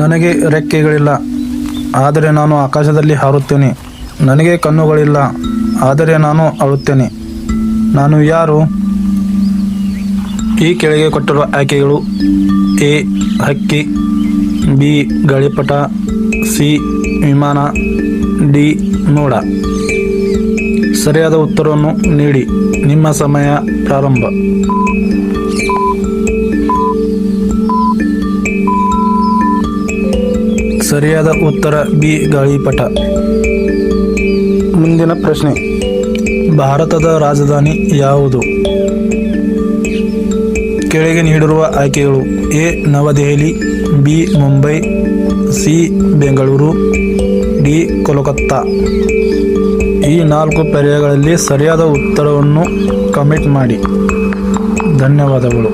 ನನಗೆ ರೆಕ್ಕೆಗಳಿಲ್ಲ, ಆದರೆ ನಾನು ಆಕಾಶದಲ್ಲಿ ಹಾರುತ್ತೇನೆ. ನನಗೆ ಕಣ್ಣುಗಳಿಲ್ಲ, ಆದರೆ ನಾನು ಅಳುತ್ತೇನೆ. ನಾನು ಯಾರು? ಈ ಕೆಳಗೆ ಕೊಟ್ಟಿರುವ ಆಯ್ಕೆಗಳು: ಎ ಹಕ್ಕಿ, ಬಿ ಗಾಳಿಪಟ, ಸಿ ವಿಮಾನ, ಡಿ ಮೋಡ. ಸರಿಯಾದ ಉತ್ತರವನ್ನು ನೀಡಿ. ನಿಮ್ಮ ಸಮಯ ಪ್ರಾರಂಭ. ಸರಿಯಾದ ಉತ್ತರ ಬಿ ಗಾಳಿಪಟ. ಮುಂದಿನ ಪ್ರಶ್ನೆ: ಭಾರತದ ರಾಜಧಾನಿ ಯಾವುದು? ಕೆಳಗೆ ನೀಡಿರುವ ಆಯ್ಕೆಗಳು: A New Delhi, B Mumbai, C Bengaluru, D Kolkata. ಈ 4 ಪರ್ಯಾಯಗಳಲ್ಲಿ ಸರಿಯಾದ ಉತ್ತರವನ್ನು ಕಮೆಂಟ್ ಮಾಡಿ. ಧನ್ಯವಾದಗಳು.